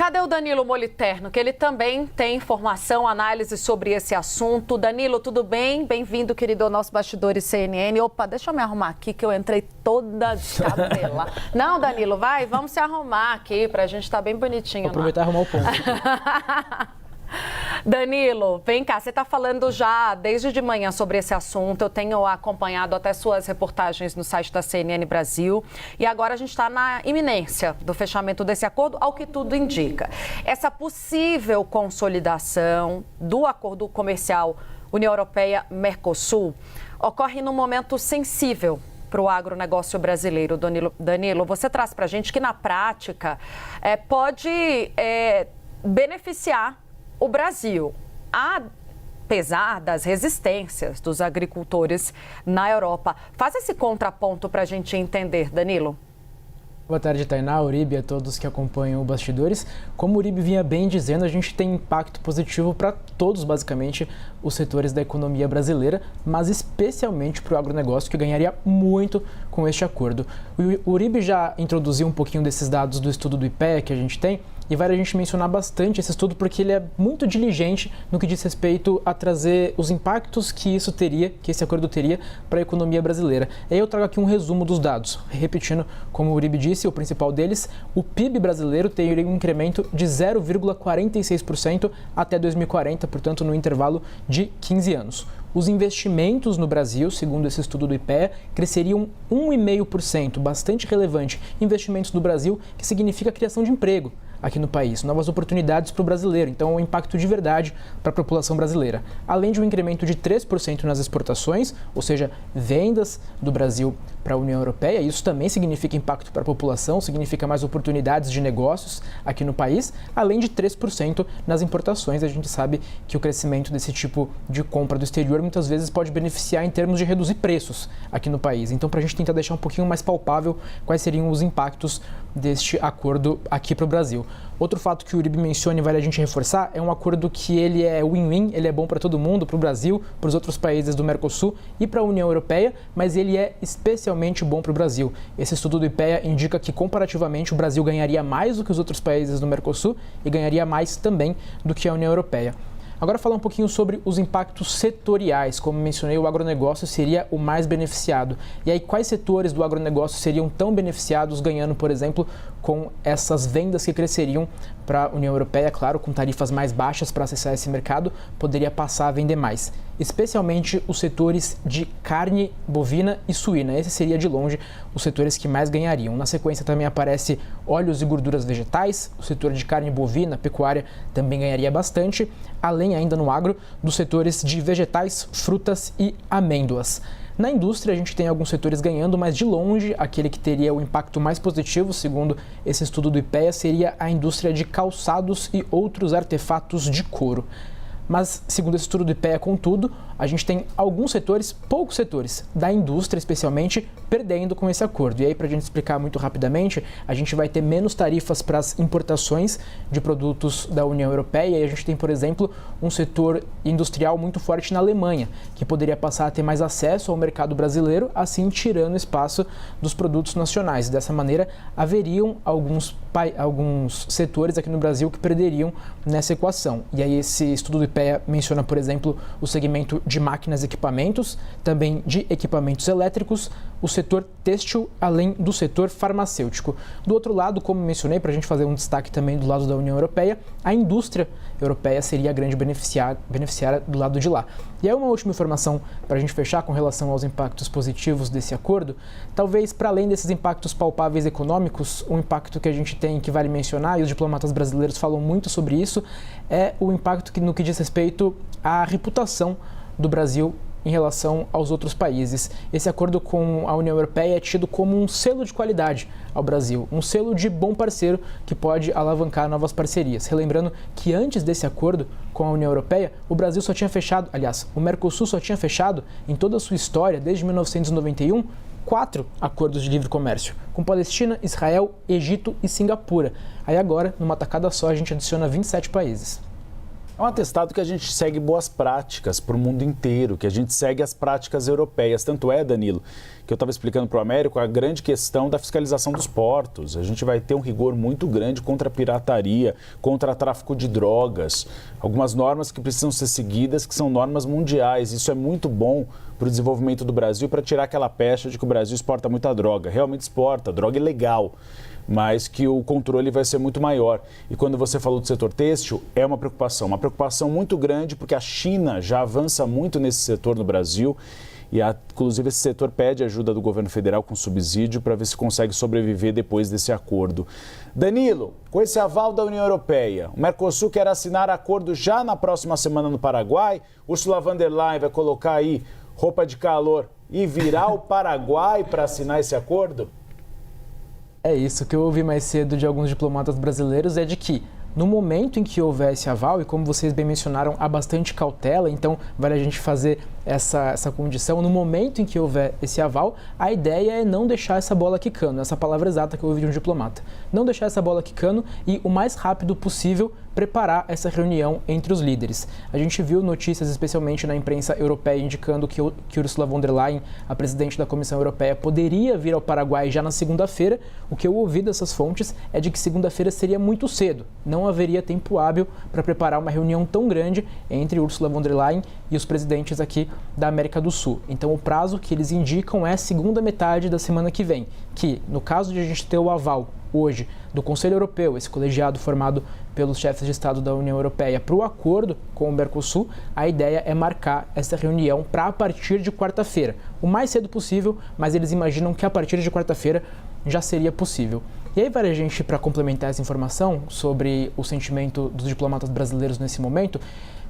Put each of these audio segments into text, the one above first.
Cadê o Danilo Moliterno, que ele também tem informação, análise sobre esse assunto. Danilo, tudo bem? Bem-vindo, querido, ao nosso Bastidores CNN. Opa, deixa eu me arrumar aqui, que eu entrei toda descabelada. Não, Danilo, vamos se arrumar aqui, pra gente estar bem bonitinho. Vou aproveitar e arrumar o ponto. Danilo, vem cá, você está falando já desde de manhã sobre esse assunto, eu tenho acompanhado até suas reportagens no site da CNN Brasil e agora a gente está na iminência do fechamento desse acordo, ao que tudo indica. Essa possível consolidação do acordo comercial União Europeia-Mercosul ocorre num momento sensível para o agronegócio brasileiro. Danilo, você traz para a gente que na prática pode beneficiar o Brasil, apesar das resistências dos agricultores na Europa. Faz esse contraponto para a gente entender, Danilo. Boa tarde, Tainá, Uribe e a todos que acompanham o Bastidores. Como o Uribe vinha bem dizendo, a gente tem impacto positivo para todos, basicamente, os setores da economia brasileira, mas especialmente para o agronegócio, que ganharia muito com este acordo. O Uribe já introduziu um pouquinho desses dados do estudo do IPEA que a gente tem, e vale a gente mencionar bastante esse estudo porque ele é muito diligente no que diz respeito a trazer os impactos que esse acordo teria para a economia brasileira. E aí eu trago aqui um resumo dos dados. Repetindo, como o Uribe disse, o principal deles, o PIB brasileiro teria um incremento de 0,46% até 2040, portanto no intervalo de 15 anos. Os investimentos no Brasil, segundo esse estudo do IPEA, cresceriam 1,5%, bastante relevante. Investimentos no Brasil, que significa a criação de emprego aqui no país, novas oportunidades para o brasileiro, então um impacto de verdade para a população brasileira. Além de um incremento de 3% nas exportações, ou seja, vendas do Brasil para a União Europeia, isso também significa impacto para a população, significa mais oportunidades de negócios aqui no país, além de 3% nas importações. A gente sabe que o crescimento desse tipo de compra do exterior muitas vezes pode beneficiar em termos de reduzir preços aqui no país. Então, para a gente tentar deixar um pouquinho mais palpável quais seriam os impactos deste acordo aqui para o Brasil. Outro fato que o Uribe menciona e vale a gente reforçar é um acordo que ele é win-win, ele é bom para todo mundo, para o Brasil, para os outros países do Mercosul e para a União Europeia, mas ele é especialmente bom para o Brasil. Esse estudo do IPEA indica que, comparativamente, o Brasil ganharia mais do que os outros países do Mercosul e ganharia mais também do que a União Europeia. Agora falar um pouquinho sobre os impactos setoriais. Como mencionei, o agronegócio seria o mais beneficiado. E aí, quais setores do agronegócio seriam tão beneficiados ganhando, por exemplo, com essas vendas que cresceriam para a União Europeia, claro, com tarifas mais baixas para acessar esse mercado, poderia passar a vender mais. Especialmente os setores de carne bovina e suína. Esse seria, de longe, os setores que mais ganhariam. Na sequência também aparece óleos e gorduras vegetais, o setor de carne bovina, pecuária, também ganharia bastante, além ainda no agro dos setores de vegetais, frutas e amêndoas. Na indústria, a gente tem alguns setores ganhando, mas de longe, aquele que teria o impacto mais positivo, segundo esse estudo do IPEA, seria a indústria de calçados e outros artefatos de couro. Mas, segundo esse estudo do IPEA, contudo, a gente tem alguns setores, poucos setores, da indústria especialmente, perdendo com esse acordo. E aí, para a gente explicar muito rapidamente, a gente vai ter menos tarifas para as importações de produtos da União Europeia. E a gente tem, por exemplo, um setor industrial muito forte na Alemanha, que poderia passar a ter mais acesso ao mercado brasileiro, assim tirando espaço dos produtos nacionais. Dessa maneira, haveriam alguns setores aqui no Brasil que perderiam nessa equação. E aí, esse estudo do IPEA menciona, por exemplo, o segmento de máquinas e equipamentos, também de equipamentos elétricos, o setor têxtil, além do setor farmacêutico. Do outro lado, como mencionei, para a gente fazer um destaque também do lado da União Europeia, a indústria europeia seria a grande beneficiária do lado de lá. E aí uma última informação para a gente fechar com relação aos impactos positivos desse acordo, talvez para além desses impactos palpáveis econômicos, um impacto que a gente tem que vale mencionar, e os diplomatas brasileiros falam muito sobre isso, é o impacto no que diz respeito à reputação do Brasil em relação aos outros países. Esse acordo com a União Europeia é tido como um selo de qualidade ao Brasil, um selo de bom parceiro que pode alavancar novas parcerias. Relembrando que antes desse acordo com a União Europeia, o Brasil só tinha fechado, aliás, o Mercosul só tinha fechado em toda a sua história, desde 1991, 4 acordos de livre comércio, com Palestina, Israel, Egito e Singapura. Aí agora, numa tacada só, a gente adiciona 27 países. É um atestado que a gente segue boas práticas para o mundo inteiro, que a gente segue as práticas europeias. Tanto é, Danilo, que eu estava explicando para o Américo a grande questão da fiscalização dos portos. A gente vai ter um rigor muito grande contra a pirataria, contra o tráfico de drogas. Algumas normas que precisam ser seguidas, que são normas mundiais. Isso é muito bom para o desenvolvimento do Brasil, para tirar aquela pecha de que o Brasil exporta muita droga. Realmente exporta, droga ilegal, mas que o controle vai ser muito maior. E quando você falou do setor têxtil, é uma preocupação muito grande, porque a China já avança muito nesse setor no Brasil e, inclusive, esse setor pede ajuda do governo federal com subsídio para ver se consegue sobreviver depois desse acordo. Danilo, com esse aval da União Europeia, o Mercosul quer assinar acordo já na próxima semana no Paraguai. Ursula von der Leyen vai colocar aí roupa de calor e virar o Paraguai para assinar esse acordo? É isso que eu ouvi mais cedo de alguns diplomatas brasileiros, é de que no momento em que houver esse aval, e como vocês bem mencionaram, há bastante cautela, então vale a gente fazer essa condição. No momento em que houver esse aval, a ideia é não deixar essa bola quicando, essa palavra exata que eu ouvi de um diplomata. Não deixar essa bola quicando e o mais rápido possível preparar essa reunião entre os líderes. A gente viu notícias, especialmente na imprensa europeia, indicando que Ursula von der Leyen, a presidente da Comissão Europeia, poderia vir ao Paraguai já na segunda-feira. O que eu ouvi dessas fontes é de que segunda-feira seria muito cedo. Não haveria tempo hábil para preparar uma reunião tão grande entre Ursula von der Leyen e os presidentes aqui da América do Sul. Então, o prazo que eles indicam é segunda metade da semana que vem, que, no caso de a gente ter o aval hoje do Conselho Europeu, esse colegiado formado pelos chefes de Estado da União Europeia, para o acordo com o Mercosul, a ideia é marcar essa reunião para a partir de quarta-feira, o mais cedo possível, mas eles imaginam que a partir de quarta-feira já seria possível. E aí, para a gente, para complementar essa informação sobre o sentimento dos diplomatas brasileiros nesse momento,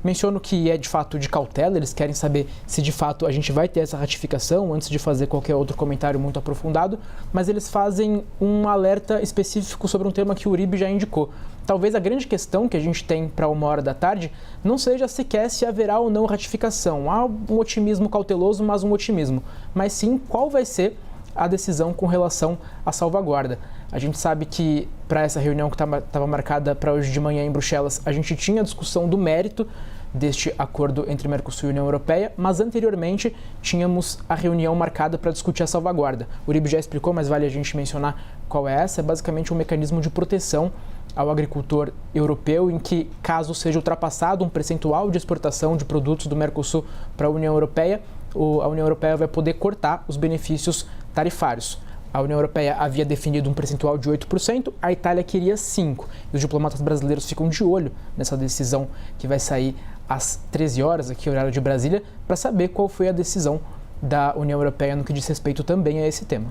menciono que é de fato de cautela, eles querem saber se de fato a gente vai ter essa ratificação antes de fazer qualquer outro comentário muito aprofundado, mas eles fazem um alerta específico sobre um tema que o Uribe já indicou. Talvez a grande questão que a gente tem para 13h não seja sequer se haverá ou não ratificação. Há um otimismo cauteloso, mas um otimismo. Mas sim qual vai ser a decisão com relação à salvaguarda. A gente sabe que para essa reunião que estava marcada para hoje de manhã em Bruxelas, a gente tinha a discussão do mérito deste acordo entre Mercosul e União Europeia, mas anteriormente tínhamos a reunião marcada para discutir a salvaguarda. O Uribe já explicou, mas vale a gente mencionar qual é essa. É basicamente um mecanismo de proteção ao agricultor europeu em que, caso seja ultrapassado um percentual de exportação de produtos do Mercosul para a União Europeia, a União Europeia vai poder cortar os benefícios tarifários. A União Europeia havia definido um percentual de 8%, a Itália queria 5%. E os diplomatas brasileiros ficam de olho nessa decisão que vai sair às 13 horas, aqui horário de Brasília, para saber qual foi a decisão da União Europeia no que diz respeito também a esse tema.